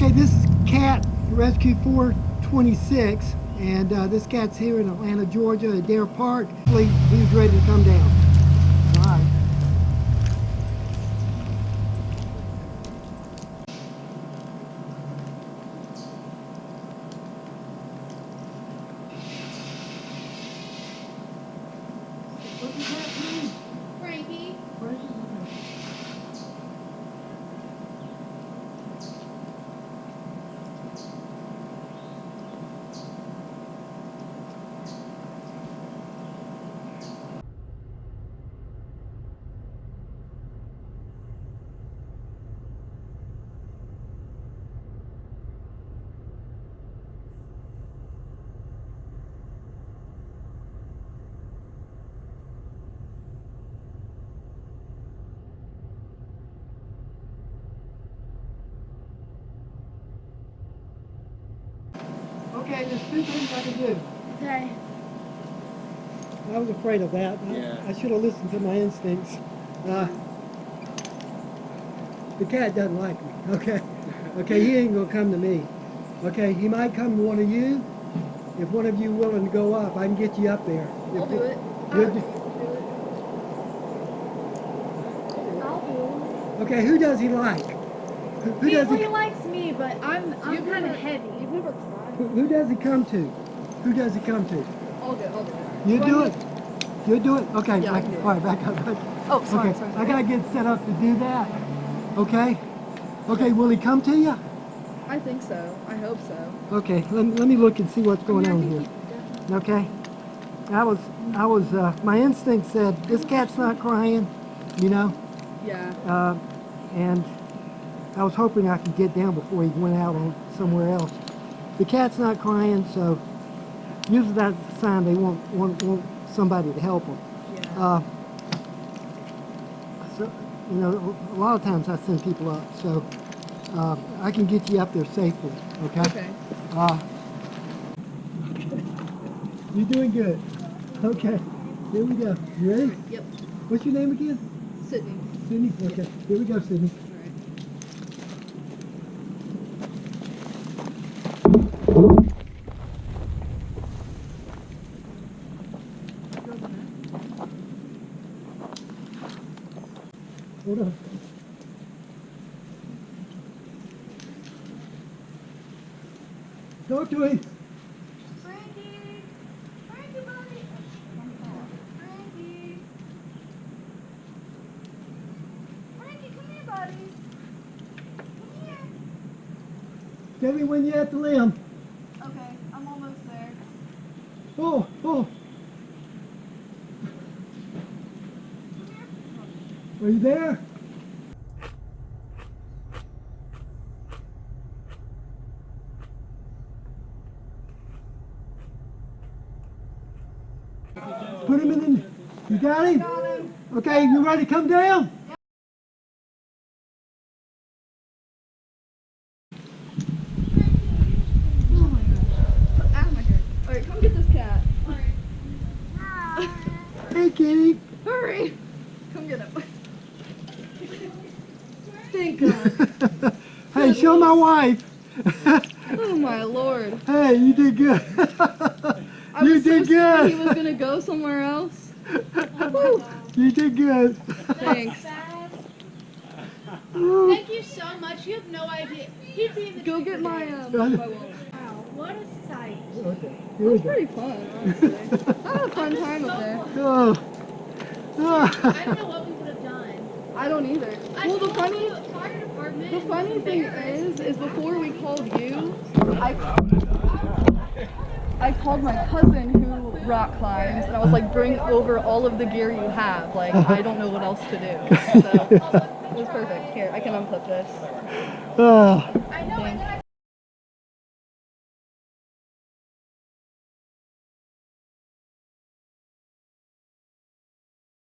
Okay, this is Cat Rescue 426, and this cat's here in Atlanta, Georgia, at Dare Park. He's ready to come down. All right. What's your cat's name? Frankie. Frankie? Okay, there's two things I can do. Okay. I was afraid of that. I should have listened to my instincts. The cat doesn't like me, okay? Okay, he ain't gonna come to me. Okay, he might come to one of you. If one of you willing to go up, I can get you up there. I'll do it. You'll do- I'll do it. Okay, who does he like? Who does He likes me, but I'm kind of heavy. You've never tried. who does he come to? Who does he come to? I'll do it. You do it? You do it? Okay, Yeah, I can do it. all right, back up. Oh, sorry, Okay, sorry. I gotta get set up to do that. Okay? Okay, will he come to you? I think so. I hope so. Okay, let me look and see what's going on here. Okay? My instinct said, this cat's not crying, you know? Yeah. And I was hoping I could get down before he went out on somewhere else. The cat's not crying, so usually that's a sign they want somebody to help them. Yeah. So, you know, a lot of times I send people up, so I can get you up there safely, okay? Okay. You're doing good. Okay, here we go. You ready? Yep. What's your name again? Sydney. Sydney? Okay, here we go, Sydney. Hold on. Talk to him. Frankie! Frankie, buddy! Frankie! Frankie, come here, buddy! Come here! Tell me when you're at the limb. Okay, I'm almost there. Oh, oh. Are you there? Put him in the... You got him? Got him! Okay, you ready to come down? Oh my gosh. Ow, my hair. Alright, come get this cat. Hey, kitty. Hurry! Come get him. Thank God. Hey, show my wife. Oh my lord. Hey, you did good. I You was so did scared he good. was gonna go somewhere else. Woo. You did good. Thanks. Thank you so much. You have no idea. He'd be in the Go tree get for my days. my wallet. Wow, what a sight. Okay, here we It's go. pretty fun, honestly. I had a fun time up there. Oh. I don't know what we would have done. I don't either. I Well, told you, fire department. the funny was thing embarrassed. is before we called you, I called my cousin who rock climbs, and I was like, bring over all of the gear you have. Like, I don't know what else to do. So, it was perfect. Here, I can unclip this. Oh. I know, and then I